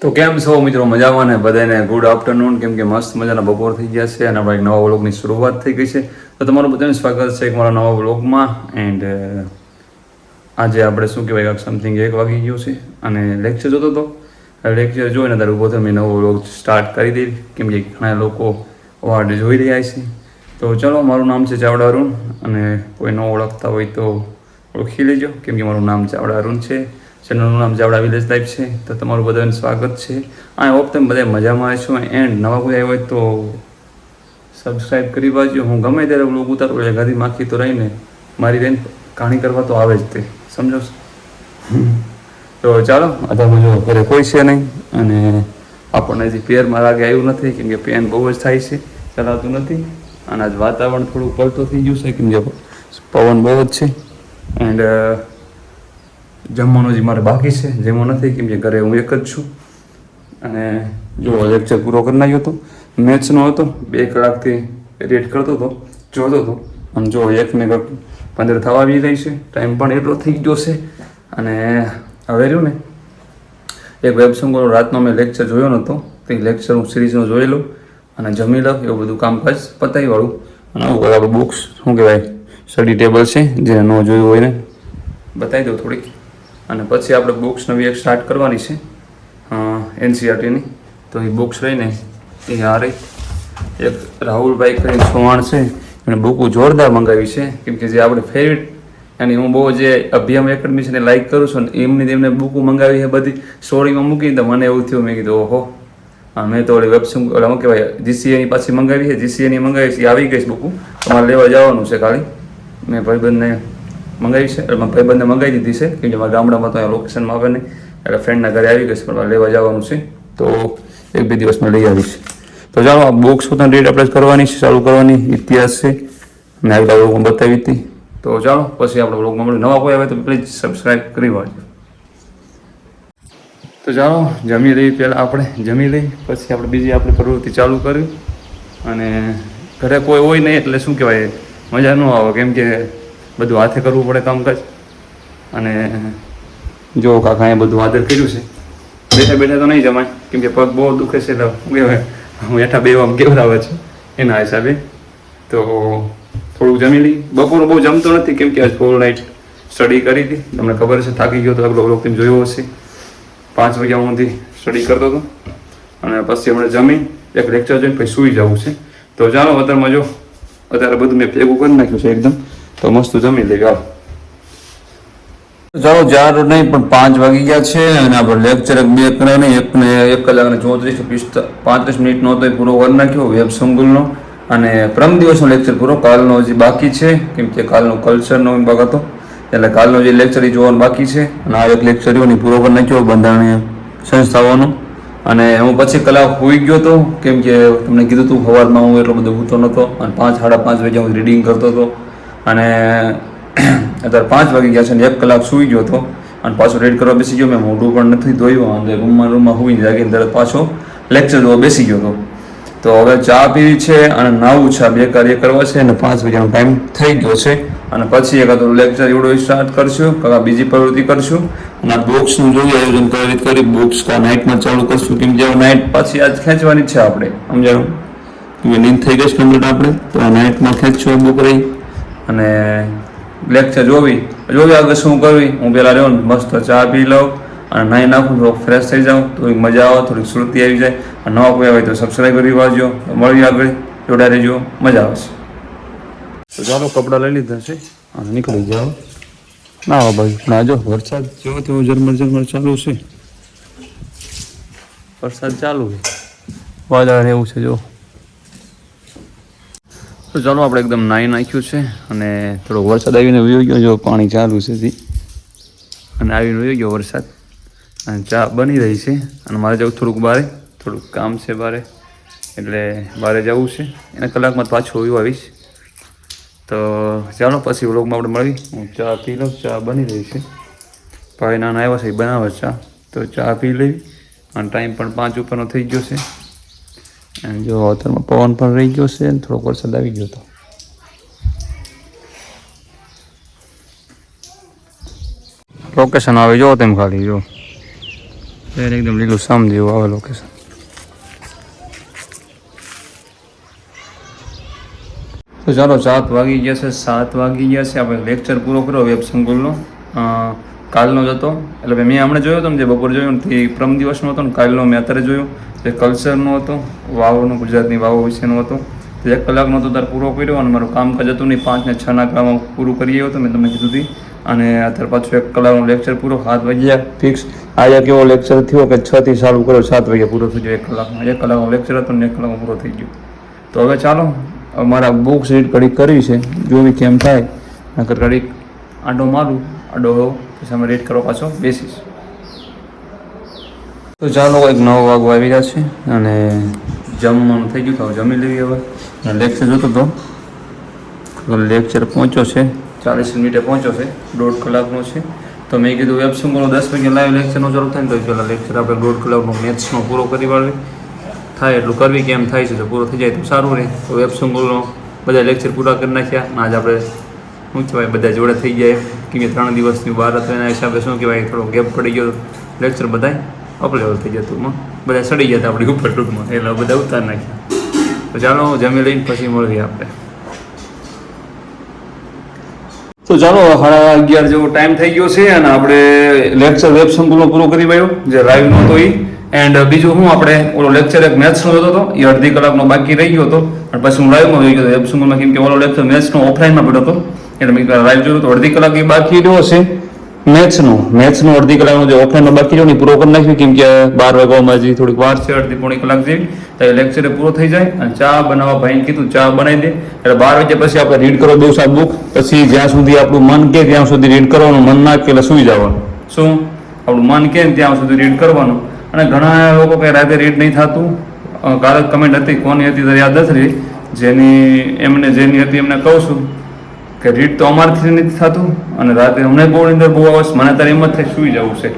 તો કેમ છો મિત્રો? મજામાં ને? બધાને ગુડ આફ્ટરનૂન. કેમ કે મસ્ત મજાના બપોર થઈ ગયા છે અને આપણે એક નવા વ્લોગની શરૂઆત થઈ ગઈ છે. તો તમારું બધાનું સ્વાગત છે એક મારા નવા વ્લોગમાં. એન્ડ આજે આપણે શું કહેવાય, સમથિંગ 1 વાગી ગયું છે અને લેક્ચર જોતો હતો. લેક્ચર જોઈને ત્યારે ઊભો થયો, મેં નવો વ્લોગ સ્ટાર્ટ કરી દીધી. કેમ કે ઘણા લોકો વાડ જોઈ રહ્યા છે. તો ચલો, મારું નામ છે ચાવડા અરુણ અને કોઈ ન ઓળખતા હોય તો ઓળખી લેજો. કેમ કે મારું નામ ચાવડા અરુણ છે. ચેનલનું નામ ચાવડા વિલેજ લાઈફ છે. તો તમારું બધાનું સ્વાગત છે. આ હોપ તમે બધા મજામાં છો. એન્ડ નવા કોઈ આવ્યો હોય તો સબસ્ક્રાઈબ કરી પાજો. હું ગમે ત્યારે વ્લોગ ઉતારું એટલે ઘરી માખી તો રહીને મારી બેન કહાણી કરવા તો આવે જ તે, સમજો. તો ચાલો, અત્યારે જો ઘરે કોઈ છે નહીં અને આપણને હજી પેરમાં લાગે આવ્યું નથી. કેમ કે પેન બહુ જ થાય છે, ચલાવતું નથી. અને આજ વાતાવરણ થોડું પલટો થઈ ગયું છે. કેમ કે પવન બહુ જ છે. એન્ડ જમવાનું જે મારે બાકી છે, જેમાં નથી. કેમ કે ઘરે હું એક જ છું. અને જો લેક્ચર પૂરો કરી નાખ્યો હતો. મેથ્સનો હતો, 2 કલાકથી રીડ કરતો હતો, જોતો હતો. અને જો 1:15 થવા આવી રહી છે, ટાઈમ પણ એટલો થઈ ગયો છે. અને હવે રહ્યું ને, એક વેબસંગોનો રાતનો મેં લેક્ચર જોયો નહોતો. તે લેક્ચર હું સિરીઝનો જોઈ લઉં અને જમી લઉં, એવું બધું કામકાજ પતાવીવાળું. અને આવું આપણે બુક્સ શું કહેવાય, સ્ટડી ટેબલ છે, જે ન જોયું હોય ને બતાવી દઉં થોડીક. અને પછી આપણે બુક્સ નવી એક સ્ટાર્ટ કરવાની છે, NCERTની. તો એ બુક્સ લઈને એ હારે એક રાહુલભાઈ કરીને સોવાણ છે, એને બુકો જોરદાર મંગાવી છે. કેમ કે જે આપણે ફેવરેટ અને હું બહુ જે અભિયમ એકેડમી છે ને લાઈક કરું છું ને, એમને બુકો મંગાવી છે બધી સ્ટોરીમાં મૂકીને. તો મને એવું થયું, મેં કીધું ઓહો, મેં તો ઓલી વેબસંગ શું કહેવાય GCAની પાછી મંગાવી છે. GCAની મંગાવી છે, એ આવી ગઈ છે બુકો. તમારે લેવા જવાનું છે ખાલી. મેં ભાઈબંધને મંગાવી છે, એટલે મારા ભાઈબંધને મંગાવી દીધી છે. કેમ કે મારા ગામડામાં તો અહીંયા લોકેશનમાં આવે નહીં, એટલે ફ્રેન્ડના ઘરે આવી ગઈ છે, પણ લેવા જવાનું છે. તો 1-2 દિવસમાં લઈ આવીશ. તો ચાલો, આ બુક્સ પોતાની રીડ આપણે કરવાની છે, ચાલુ કરવાની. ઇતિહાસ છે અને આગલા વ્લોગમાં બતાવી હતી. તો ચાલો, પછી આપણે વ્લોગમાં મળીએ. નવા કોઈ આવે તો પ્લીઝ સબસ્ક્રાઈબ કરી વાળજો. તો ચાલો, જમી લઈએ. પહેલાં આપણે જમી લઈએ, પછી આપણે બીજી આપણે પ્રવૃત્તિ ચાલુ કરી. અને ઘરે કોઈ હોય નહીં એટલે શું કહેવાય, મજા ન આવે. કેમ કે બધું હાથે કરવું પડે કામકાજ. અને જો કાકાએ બધું આદર કર્યું છે. બેઠા બેઠા તો નહીં જમાય, કેમ કે પગ બહુ દુખે છે. એટલે શું કહેવાય, હું હેઠા બેવામાં કેવડાવે છે એના હિસાબે. તો થોડુંક જમી લઈ. બપોર બહુ જમતો નથી, કેમ કે આજ ફૂલ નાઇટ સ્ટડી કરી હતી. તમને ખબર છે, થાકી ગયો તો. આગલો વ્લોગ તમે જોયો હશે. 5 વાગ્યા સુધી સ્ટડી કરતો હતો. અને પછી હમણાં જમી એક લેક્ચર જોઈને પછી સૂઈ જવું છે. તો ચાલો, અત્યારમાં જો અત્યારે બધું મેં ભેગું કરી નાખ્યું છે એકદમ. તો મસ્ત જમી લઈએ. ચાલો ચાલો, 4 નહીં પણ 5 વાગી ગયા છે. અને આપણે લેક્ચર 2 કરે નહીં, 1 કલાક અને 34 મિનિટનો હતો, એ પૂરો કરી નાખ્યો વેબ સંકુલનો. અને પ્રમ દિવસનો લેક્ચર પૂરો. કાલનો હજી બાકી છે, કેમ કે કાલનો કલ્ચરનો વિભાગ હતો, એટલે કાલનો જે લેક્ચર એ જોવાનું બાકી છે. અને આ એક લેક્ચર એવો પૂરો કરી નાખ્યો બંધારણીય સંસ્થાઓનો. અને હું પછી કલાક હોઈ ગયો હતો, કેમ કે તમને કીધું હતું સવારમાં હું એટલો બધો ઊતો નહોતો. અને 5-5:30 વાગ્યા હું રીડિંગ કરતો હતો. અને અત્યારે 5 વાગી ગયા છે અને 1 કલાક સૂઈ ગયો હતો. અને પાછો રીડ કરવા બેસી ગયો. મેં મોઢું પણ નથી ધોયું. અને રૂમમાં હોઈને જાગીને તરત પાછો લેક્ચર જોવા બેસી ગયો હતો. તો હવે ચા પીવી છે અને નાવું છે. 2 કાર્ય કરવા છે અને 5 વાગ્યાનો ટાઈમ થઈ ગયો છે. અને પછી એકાદ લેક્ચર એવડો સ્ટાર્ટ કરશું, કાં બીજી પ્રવૃત્તિ કરશું. અને આ બુક્સનું જોઈએ આયોજન કરી બુક્સ કાં નાઇટમાં ચાલુ કરશું. કેમ કે નાઇટ પાછી આજ ખેંચવાની છે આપણે, સમજાયું? નીંદ થઈ ગઈ કમ્પ્લીટ આપણે. તો આ નાઇટમાં ખેંચશું બુક રહી. અને લેક્ચર જોવી આગળ શું કરવી. હું પહેલાં રહ્યો ને મસ્ત ચા પી લઉં અને નાહી નાખું, થોડુંક ફ્રેશ થઈ જાઉં, થોડીક મજા આવે, થોડીક સ્ફૂર્તિ આવી જાય. અને નવા કોઈ આવે તો સબસ્ક્રાઈબ કરી વાંચજો. મળીએ આગળ, જોડાઈ રહેજો, મજા આવશે. તો ચાલો, કપડાં લઈ લીધા છે અને નીકળી જાઓ. ના ભાઈ, ના જો વરસાદ જેવો તેવો ઝરમર ચાલુ છે. વરસાદ ચાલુ છે, વાદળ એવું છે જો. તો ચાલો, આપણે એકદમ નાહી નાખ્યું છે અને થોડો વરસાદ આવીને વયો ગયો. જો પાણી ચાલુ છે અને આવીને વયો ગયો વરસાદ. અને ચા બની રહી છે. અને મારે જવું થોડુંક કામ છે બારે, એટલે બહાર જવું છે. એના કલાકમાં પાછું એવું આવીશ. તો ચાલો, પછી વ્લોગમાં આપણે મળી. હું ચા પી લઉં. ચા બની રહી છે. ભાઈ નાના આવ્યા છે, એ બનાવે ચા. તો ચા પી લેવી. અને ટાઈમ પણ 5 ઉપરનો થઈ ગયો છે. અને જો અત્યારમાં પવન પણ રહી ગયો છે અને થોડોક વરસાદ આવી ગયો હતો. લોકેશન આવે જો તેમ ખાલી જો ત્યારે એકદમ લીલું સામ જેવું આવે લોકેશન. તો ચાલો 7 વાગી ગયા છે. 7 વાગી ગયા છે. આપણે લેક્ચર પૂરો કર્યો વેબ સંકુલનો. કાલનો જ હતો, એટલે મેં હમણાં જોયો હતો ને, જે બપોર જોયો ને તે પ્રમ દિવસનો હતો ને, કાલનો મેં અત્યારે જોયો જે કલ્ચરનો હતો, વાવનો, ગુજરાતની વાવો વિશેનો હતો. તો 1 કલાકનો તો તાર પૂરો કર્યો અને મારું કામકાજ હતું નહીં, 5 ને 6 ના કામમાં પૂરું કરી આવ્યો હતો મેં તમને કીધું હતી. અને અત્યારે પાછું 1 કલાકનો લેક્ચર પૂરો. 7 વાગ્યા ફિક્સ. આજે કેવો લેક્ચર થયો કે 6 થી ચાલુ કર્યો, 7 વાગ્યા પૂરો થઈ ગયો. 1 કલાકમાં 1 કલાકનો લેક્ચર હતો ને 1 કલાકમાં પૂરો થઈ ગયો. તો હવે ચાલો મારા બુક્સ રીડ ઘડીક કરવી છે, જોવી કેમ થાય. નકર ઘડીક આડો મારું, આડો પછી અમે રીડ કરવા પાછો બેસીશ. તો ચાલો 9 વાગવા આવી રહ્યા છે અને જમવાનું થઈ ગયું. તો જમી લેવી હવે. લેક્ચર જોતો હતો, લેક્ચર પહોંચ્યો છે 40 મિનિટે પહોંચ્યો છે, 1.5 કલાકનો છે. તો મેં કીધું વેબ સંકુલનો 10 વાગે લાઈવ લેક્ચરનો ચાલુ થાય ને, તો પહેલાં લેક્ચર આપણે 1.5 કલાકનો મેથ્સનો પૂરો કરી વાળવી થાય એટલું કરવી. કેમ થાય છે, જો પૂરો થઈ જાય તો સારું રહે. તો વેબ સંકુલનો બધા લેક્ચર પૂરા કરી નાખ્યા. આજ આપણે શું કહેવાય બધા જોડે થઈ જાય, કેમ કે 3 દિવસની વાર હતી એના હિસાબે શું કહેવાય થોડો ગેપ પડી ગયો. લેક્ચર બધા અપલેવલ થઈ ગયા ટૂંકમાં, બધા સડી ગયા હતા આપણી ઉપર ટૂંકમાં, એટલે બધા ઉતાર નાખ્યા. તો ચાલો જમી લઈને પછી મળીએ આપણે. તો ચાલો 11:30 જેવો ટાઈમ થઈ ગયો છે અને આપણે લેક્ચર વેબ સંકુલનો પૂરો કરી વાયો, જે લાઈવ નહોતો એ. એન્ડ બીજું હું આપણે ઓલો લેક્ચર એક મેથ્સનો જોતો હતો, એ અડધી કલાકનો બાકી રહી ગયો હતો અને પછી હું લાઈવમાં જોઈ ગયો વેબ સંકુલમાં, કેમ કે ઓલો લેક્ચર મેથ્સનો ઓફલાઈનમાં પડ્યો હતો એટલે મેં લાઈવ જોયું તો અડધી કલાક એ બાકી રહ્યો છે મેથ્સનો અડધી કલાકનો જે ઓફલાઈનનો બાકી રહ્યો ને પૂરો કરી નાખ્યો, કેમ કે 12 વાગ્યામાં હજી થોડીક વાર છે, અડધી પોણી કલાક જેવી. તો એ લેક્ચરે પૂરો થઈ જાય અને ચા બનાવવા ભાઈને કીધું ચા બનાવી દે, એટલે 12 વાગ્યા પછી આપણે રીડ કરવા દઉં આ બુક. પછી જ્યાં સુધી આપણું મન કે ત્યાં સુધી રીડ કરવાનું, મન ના કે એટલે સૂઈ જવાનું. શું આપણું મન કે ત્યાં સુધી રીડ કરવાનું. અને ઘણા લોકો કંઈ રાતે રીડ નહીં થતું. કાલે કમેન્ટ હતી, કોની હતી તો યાદ નથી, જેની હતી એમને કહું છું કે રીડ તો અમારથી નથી થતું અને રાતે અમને બહુ અંદર બહુ આવે છે, મને ત્યારે એમ જ થાય સૂઈ જવું છે.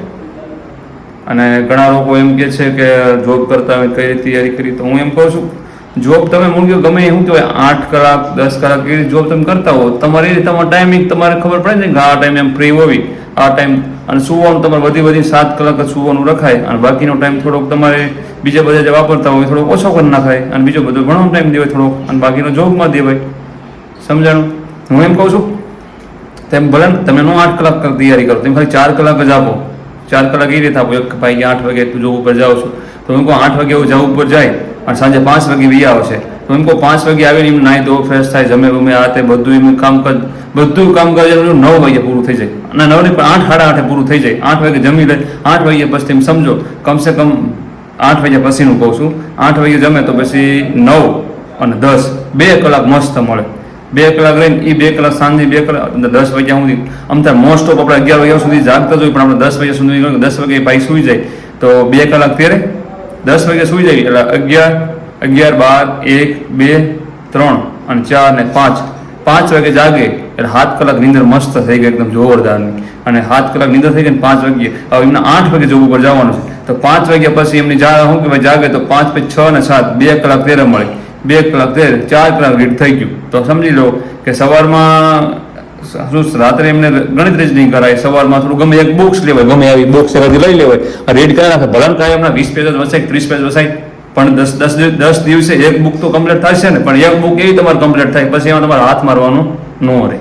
અને ઘણા લોકો એમ કહે છે કે જોબ કરતા હોય કઈ તૈયારી કરી, તો હું એમ કહું છું જોબ તમે મૂક્યો ગમે શું કહેવાય 8 કલાક 10 કલાક એવી જોબ તમે કરતા હો, તમારી તમારો ટાઈમિંગ તમારે ખબર પડે ને કે આ ટાઈમ એમ ફ્રી હોવી, આ ટાઈમ. અને સુવાનું તમારે વધી 7 કલાક જ સુવાનું રખાય અને બાકીનો ટાઈમ થોડોક તમારે બીજા બધા જે વાપરતા હોય થોડોક ઓછો કરી નાખાય અને બીજો બધો ઘણો ટાઈમ દેવાય થોડોક અને બાકીનો જોબમાં દેવાય. સમજાણું? હું એમ કહું છું તેમ ભલે તમે નો 8 કલાક તૈયારી કરો, તમે ખાલી 4 કલાક જ આપો. 4 કલાક એ રીતે આપો, એક ભાઈ 8 વાગે તું જોબ ઉપર જાઓ છો તો એમ કહો 8 વાગે એવું જાવ ઉપર જાય અને સાંજે 5 વાગે વી આવશે, તો એમ કહો 5 વાગે આવીને એમ નાહી ધો ફ્રેશ થાય, જમે ગમે આ તે બધું એમ બધું કામકાજ 9 વાગે પૂરું થઈ જાય અને 9 ની પણ 8 સાડા 8 પૂરું થઈ જાય. 8 વાગે જમી લે, 8 વાગે પછી તમે સમજો કમસે કમ 8 વાગ્યા પછીનું કહું છું, 8 વાગે જમે તો પછી 9 અને 10 2 કલાક મસ્ત મળે. 2 કલાક રહીને એ 2 કલાક સાંજે 2 કલાક 10 વાગ્યા સુધી આમ થાય મોસ્ટ ઓફ આપણે 11 વાગ્યા સુધી જાગતા જ હોય, પણ આપણે 10 વાગ્યા સુધી 10 વાગે ભાઈ સુઈ જાય તો 2 કલાક તેરે 10 વાગે સુઈ જાય એટલે 11, 12, 1, 2, 3 અને 4 ને 5 વાગે જાગે એટલે 7 કલાક નીંદર મસ્ત થઈ ગઈ એકદમ જોરદારની. અને 7 કલાક નીંદર થઈ ગઈ ને 5 વાગ્યે હવે એમને 8 વાગે જોબ ઉપર જવાનું છે, તો 5 વાગ્યા પછી એમની શું કહેવાય જાગે તો 5 પછી 6 ને 7 2 કલાક તેરે મળે, 2 કલાક તેરે 4 કલાક રીડ થઈ ગયું. તો સમજી લો કે સવારમાં રાત્રે એમને ગણિત જ નહીં કરાય, સવારમાં થોડું ગમે એક બુક્સ લેવાય, ગમે આવી બુક્સ લઈ લેવાય, રીડ કરી નાખે. ભલે કાંઈ એમના 20 પેજ વસાય 30 પેજ વસાય, પણ 10 દિવસે એક બુક તો કમ્પ્લીટ થશે ને, પણ એક બુક એવી તમારે કમ્પ્લીટ થાય પછી એમાં તમારે હાથ મારવાનું ન રહે.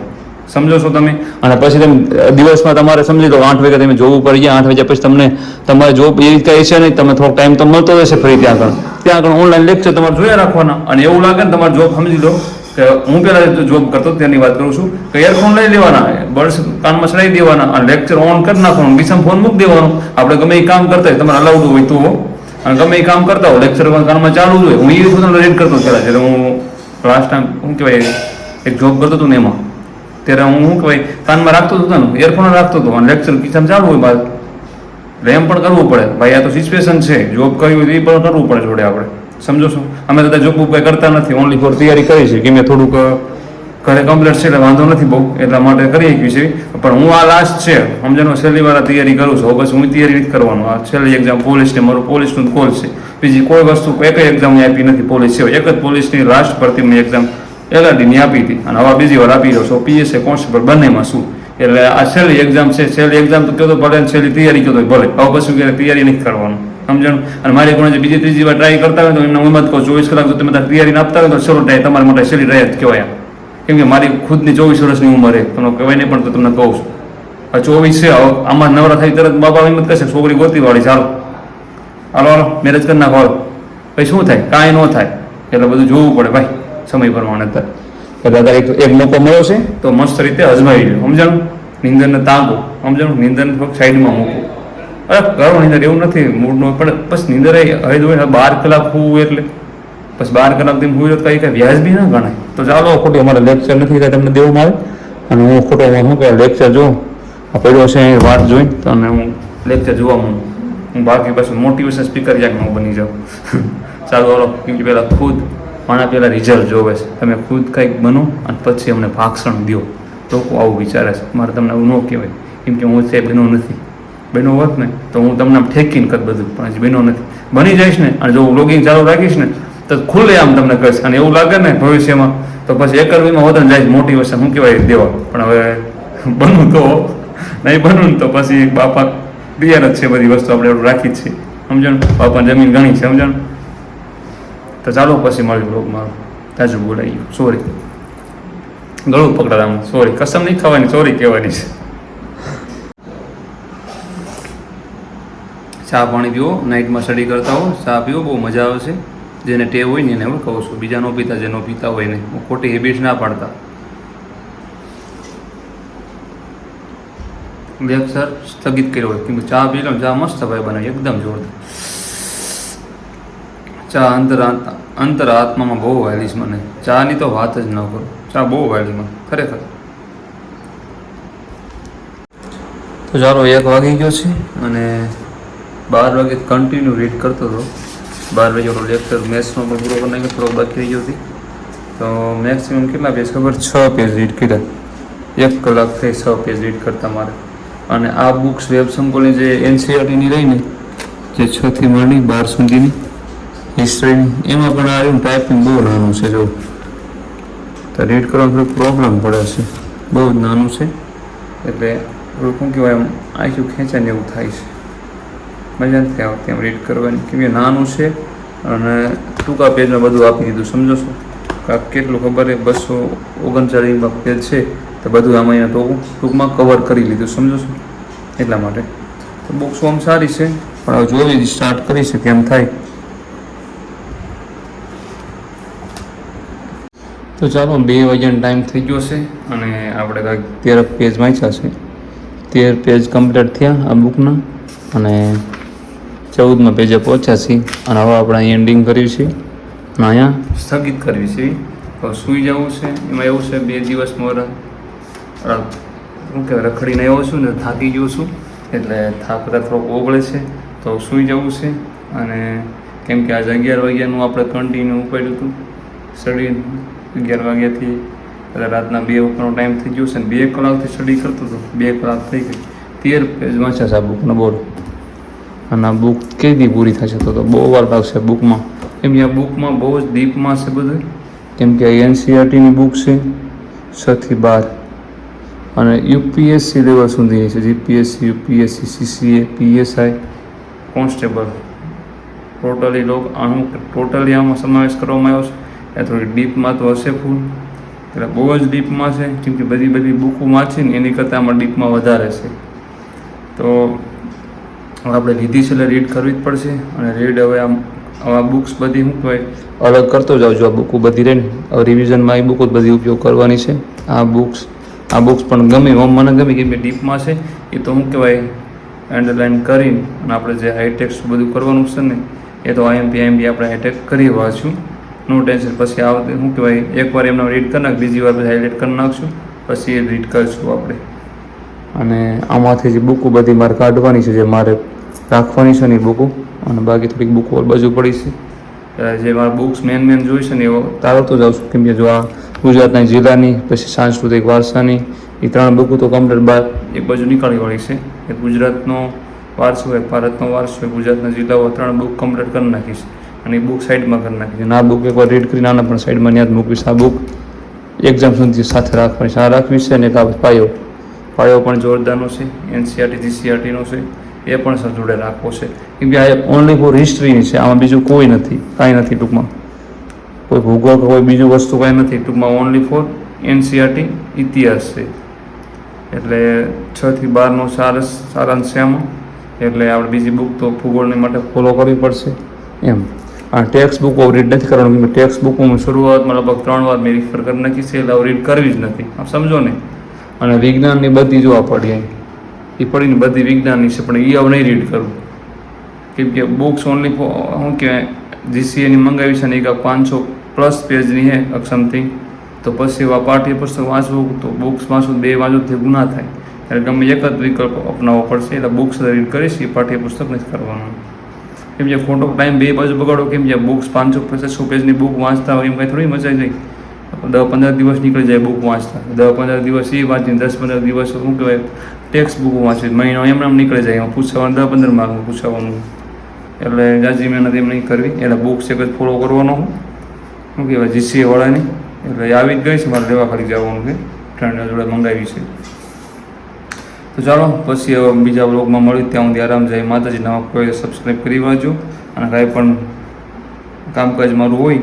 સમજો છો તમે? અને પછી તમે દિવસમાં તમારે સમજી લો 8 વાગે તમે જોબ ઉપર ગયા, 8 વાગ્યા પછી તમને તમારે જોબ એવી કઈ છે નહીં, તમે થોડોક ટાઈમ તો મળતો રહેશે ફરી ત્યાં આગળ ઓનલાઈન લેક્ચર તમારે જોયા રાખવાના. અને એવું લાગે ને તમારે જોબ સમજી લો કે હું પહેલાં જોબ કરતો તેની વાત કરું છું કે એરફોન લઈ લેવાના, બર્ડ્સ કાનમાં ચડાવી દેવાના અને લેક્ચર ઓન કરી નાખવાનું, બીજામાં ફોન મૂકી દેવાનો. આપણે ગમે એ કામ કરતા હોય તમારે અલાઉડ હોય તો, અને ગમે એ કામ કરતા હોય લેક્ચર કાનમાં ચાલુ જ હોય. હું એ પોતાનો રીડ કરતો પહેલાં જ્યારે હું લાસ્ટ ટાઈમ શું કહેવાય એક જોબ કરતો હતો ને એમાં, ત્યારે હું શું કહેવાય કાનમાં રાખતો હતો ને એરફોન રાખતો હતો અને લેક્ચર ખિસ્સામાં ચાલુ હોય બાદ, એટલે એમ પણ કરવું પડે ભાઈ, આ તો સિચ્યુએશન છે, જોબ કરવી હોય તો એ પણ કરવું પડે જોડે આપણે. સમજો છો? અમે બધા જોબ કંઈ કરતા નથી, ઓનલી ફોર તૈયારી કરી છે કે મેં થોડુંક ઘરે કમ્પ્લીટ છે એટલે વાંધો નથી બહુ, એટલા માટે કરી શક્યું છે. પણ હું આ લાસ્ટ છે સમજણો છેલ્લી વાર તૈયારી કરું છું, બસ હું તૈયારી નથી કરવાનું. આ છેલ્લી એક્ઝામ પોલીસની, મારું પોલીસનું કોલ છે, બીજી કોઈ વસ્તુ એક એક્ઝામ મેં આપી નથી પોલીસ છે, એક જ પોલીસની લાસ્ટ ભરતીની એક્ઝામ LRDની આપી હતી અને હવે બીજી વાર આપી રહ્યો છું, PSA કોન્સ્ટેબલ બંનેમાં છું એટલે આ છેલ્લી એક્ઝામ છે. છેલ્લી એક્ઝામ તો કહો તો ભલે, છેલ્લી તૈયારી કહો તો ભલે, હવે પછી કે તૈયારી નથી કરવાનું, સમજણ. અને મારી કોણે જે બીજી ત્રીજી વાર ટ્રાય કરતા હોય તો એમને હું કહું 24 કલાક જો તમે તૈયારી આપતા હોય તો ચલો ટ્રાય તમારા માટે છેલ્લી ટ્રાય જ કહેવાય. કેમ કે મારી ખુદની 24 વર્ષની ઉંમર છે, તમને કહેવાય નહીં પણ તો તમને કહું છું. હવે 24 છે, હવે આમાં નવરા થઈ તરત બાપા હિંમત કરશે છોકરી ગોતી વાળી, ચાલો હાલો મેરેજ કરી નાખો, હાલો પછી શું થાય? કાંઈ ન થાય. એટલે બધું જોવું પડે ભાઈ સમય પ્રમાણે. અત્યારે એક મોકો મળ્યો છે તો મસ્ત રીતે અજમાવી લો, સમજાણું. નીંદરને તાંબો, સમજાણું. નીંદરને થોડુંક સાઈડમાં મૂકો. અરે કરો નીંદર, એવું નથી મૂડનો પણ બસ નીંદર હવે જોઈએ 12 કલાક હોવું એટલે બસ 12 કલાક તેમ હોય તો કંઈ વ્યાજબી ના ગણાય. તો ચાલો ખોટી અમારે લેક્ચર નથી થાય તમને દેવામાં આવે, અને હું ખોટો શું કહે લેક્ચર જોઉં આ પડ્યો છે એ વાત જોઈ તો અને હું લેક્ચર જોવા માંગુ. હું બાકી પાછું મોટિવેશન સ્પીકર યાક ન બની જાઉં. ચાલો હાલો, કેમ કે પહેલાં ખુદ મારા પહેલાં રિઝલ્ટ જોવે છે. તમે ખુદ કંઈક બનો અને પછી અમને ભાષણ દો. લોકો આવું વિચારે છે, મારે તમને આવું ન કહેવાય. કેમ કે હું તે બન્યો નથી. બન્યો હોત ને તો હું તમને આમ ઠેકીને કર બધું, પણ હજી બન્યો નથી. બની જઈશ ને અને જો વ્લોગિંગ ચાલુ રાખીશ ને તો ખુલ્લે આમ તમને કહીશ. અને એવું લાગે ને ભવિષ્યમાં તો પછી એકરવીમાં હોત ને જાય મોટિવેશન શું કહેવાય દેવા. પણ હવે બનવું તો નહીં, બનવું તો પછી બાપા તૈયાર જ છે, બધી વસ્તુ આપણે એવું રાખી જ છે, સમજણ. બાપા જમીન ઘણી છે, સમજણ. તો ચાલો પછી મળ્યું બ્લોગમાં. તાજુ બોલાઈ ગયું, સોરી, ગળું પકડાવાનું, સોરી. કસમ નહીં ખાવાની, સોરી કહેવાની છે. ચા પાણી પીવો, નાઇટમાં સ્ટડી કરતા હો, ચા પીવો, બહુ મજા આવશે. જેને ટેવ હોય ને એને હું કહું છું, બીજા ન પીતા, જે ન પીતા હોય ને હું ખોટી હેબિટ્સ ના પાડતા. લેક્ચર સ્થગિત કર્યો હોય, કેમ કે ચા પી લો, ચા મસ્ત ભાઈ બનાવી, એકદમ જોરદાર ચા. અંતર આત્મામાં બહુ વાયલી છે મને. ચાની તો વાત જ ન કરો, ચા બહુ વાયલી મને ખરેખર. તો ચાલો 1 વાગી ગયો છે અને 12 વાગે કન્ટિન્યુ રીડ કરતો હતો. 12 વાગે ઓલો લેક્ચર મેથ્સનો પણ પૂરો કરી નાખ્યો, થોડો બાકી રહી ગયો હતી. તો મેક્સિમમ કેટલા પેજ ખબર? 6 પેજ રીડ કર્યા. 1 કલાક થઈ 6 પેજ રીડ કરતા મારે. અને આ બુક્સ વેબ સંકુલની જે NCERTની રહી ને, જે 6 થી માંડી 12 સુધીની હિસ્ટ્રીની, એમાં પણ આ ટાઈપિંગ બહુ નાનું છે. જો તો રીડ કરવામાં થોડું પ્રોબ્લેમ પડે છે, બહુ જ નાનું છે. એટલે શું કહેવાય એમ આખું ખેંચાઈને એવું થાય છે, મજા નથી આવતી એમ રીડ કરવાની. કેમ કે નાનું છે અને ટૂંકા પેજમાં બધું આપી દીધું, સમજો છો. કેટલું ખબર છે? 239 પેજ છે તો બધું આમાં અહીંયા ટૂંકમાં કવર કરી લીધું, સમજો છો. એટલા માટે તો બુક્સ આમ સારી છે, પણ હવે જોઈ સ્ટાર્ટ કરી છે કેમ થાય. તો ચાલો 2 વાગ્યાનો ટાઈમ થઈ ગયો છે અને આપણે કાંઈક 13 પેજ વાંચ્યા છે. 13 પેજ કમ્પ્લીટ થયા આ બુકના અને 14મા પેજે પહોંચ્યા છીએ. અને હવે આપણે અહીં એન્ડિંગ કર્યું છે અને અહીંયા સ્થગિત કરવી છે. તો સૂઈ જવું છે. એમાં એવું છે 2 દિવસ મોર શું કહેવાય રખડીને આવ્યો છું ને, થાકી ગયો છું, એટલે થાક થોડોક ઓગળે છે. તો સૂઈ જવું છે. અને કેમ કે આજે 11 વાગ્યાનું આપણે કન્ટિન્યુ ઉપાડ્યું હતું સ્ટડી. 11 વાગ્યાથી એટલે રાતના 2 ઉપરનો ટાઈમ થઈ ગયો છે ને 2 કલાકથી સ્ટડી કરતો હતો. 2 કલાક થઈ ગઈ. 13 પેજ વાંચ્યા છે આ બુકનો, બોલ. અને આ બુક કેવી પૂરી થશે તો બહુ વાર લાગશે બુકમાં. કેમ કે આ બુકમાં બહુ જ ડીપમાં છે બધું. કેમ કે NCERTની બુક છે 6 થી 12 અને UPSC લેવલ સુધી છે. GPSC, UPSC, CCA, PSI, constable, totally આનું ટોટલી આમાં સમાવેશ કરવામાં આવ્યો છે. એ થોડી ડીપમાં તો હશે ફૂલ, એટલે બહુ જ ડીપમાં છે. કેમ કે બધી બુકો વાંચીને એની કરતાં આમાં ડીપમાં વધારે છે. તો આપણે લીધી છે એટલે રીડ કરવી જ પડશે. અને રીડ હવે આ બુક્સ બધી શું કહેવાય અલગ કરતો જાઉં છું. આ બુકો બધી રહે ને હવે રિવિઝનમાં એ બુકો જ બધી ઉપયોગ કરવાની છે. આ બુક્સ પણ ગમે, મને ગમે કે ડીપમાં છે. એ તો શું કહેવાય અંડરલાઇન કરીને અને આપણે જે હાઈટેક્સ બધું કરવાનું છે ને, એ તો IMP આપણે હાઈટેક કરી વાંચશું, નો ટેન્શન. પછી આ વખતે શું કહેવાય એકવાર એમને રીડ કરી નાખ, બીજી વાર પછી હાઇલાઇટ કરી નાખશું, પછી એ રીડ કરીશું આપણે. અને આમાંથી જે બુકો બધી મારે કાઢવાની છે, જે મારે રાખવાની છે ને એ બુકો, અને બાકી થોડીક બુકો બાજુ પડી છે. જે મારે બુક્સ મેન જોઈ છે ને એવો તારવતો જાઉં છું. કેમ કે જો આ ગુજરાતના જિલ્લાની પછી સાંસ્કૃતિક વારસાની એ 3 બુકો તો કમ્પ્લીટ એક બાજુ નીકાળીવાળી છે. એક ગુજરાતનો વારસો હોય, ભારતનો વારસો હોય, ગુજરાતના જિલ્લાઓ 3 બુક કમ્પ્લીટ કરી નાખીશ. અને એ બુક સાઈડમાં કરી નાખીશ. અને આ બુક એકવાર રીડ કરીને આના પણ સાઈડમાં યાદ મૂકીશ. આ બુક એક્ઝામ સુધી સાથે રાખવાની છે. આ રાખવી છે ને એક આ પાયો પાયો પણ જોરદારનો છે. NCERT GCERTનો છે એ પણ સર જોડે રાખવો છે, કેમ કે આ ઓનલી ફોર હિસ્ટ્રીની છે, આમાં બીજું કોઈ નથી, કાંઈ નથી ટૂંકમાં, કોઈ ભૂગોળ કે કોઈ બીજું વસ્તુ કાંઈ નથી, ટૂંકમાં ઓનલી ફોર NCERT ઇતિહાસ છે. એટલે 6 થી 12નો સારાંશ છે આમાં. એટલે આપણે બીજી બુક તો ભૂગોળની માટે ફોલો કરવી પડશે એમ. આ ટેક્સ્ટ બુકો રીડ નથી કરવાનું, કેમ કે ટેક્સ્ટ બુકો હું શરૂઆતમાં લગભગ 3 વાર મેં રિફર કરી નાખી છે, એટલે રીડ કરવી જ નથી, આપ સમજો ને. અને વિજ્ઞાનની બધી જોવા પડી એ પડીને બધી વિજ્ઞાનની છે, પણ એ હવે નહીં રીડ કરવું, કેમ કે બુક્સ ઓનલી શું કહેવાય GCEની મંગાવી છે ને એક 500+ પેજની છે સમથિંગ. તો પછી આ પાઠ્યપુસ્તક વાંચવું તો બુક્સ વાંચવું 2 વાંચોથી ગુના થાય, ત્યારે ગમે એક જ વિકલ્પ અપનાવવો પડશે. એટલે બુક્સ રીડ કરીશ, એ પાઠ્યપુસ્તક નથી કરવાનું, કેમ કે ખોટો ટાઈમ 2 બાજુ બગાડો. કેમ કે બુક્સ 500-600 પેજની બુક વાંચતા હોય એમ કંઈ થોડી મજા જાય. 10-15 દિવસ નીકળી જાય બુક વાંચતા, 10-15 દિવસ એ વાંચીને 10-15 દિવસ શું કહેવાય ટેક્સ્ટ બુક વાંચવી, મહિનો એમ નીકળી જાય, એમાં પૂછવાનું 10-15 માર્કનું પૂછવાનું. એટલે જાજી મહેનત એમ નહીં કરવી. એટલે બુક્સ એક જ ફોલો કરવાનો શું કહેવાય GCE વાળાની. એટલે આવી જ ગઈ છે, મારે લેવા ખાલી જવાનું છે, ફ્રેન્ડ જોડે મંગાવી છે. તો ચાલો પછી હવે બીજા બ્લોગમાં મળ્યું, ત્યાં સુધી આરામ જાય માતાજી. નવા કોઈ સબસ્ક્રાઈબ કરી વાંચો, અને કાંઈ પણ કામકાજ મારું હોય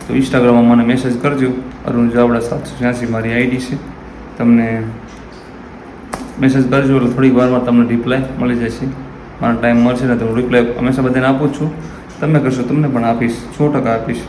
તો ઇન્સ્ટાગ્રામમાં મને મેસેજ કરજો. અરુણ ચાવડા 786 મારી ID છે, તમને મેસેજ કરજો એટલે થોડીક વારમાં તમને રિપ્લાય મળી જશે. મારો ટાઈમ મળશે ને તો હું રિપ્લાય હંમેશા બધાને આપું છું, તમે કરશો તમને પણ આપીશ, 100% આપીશ.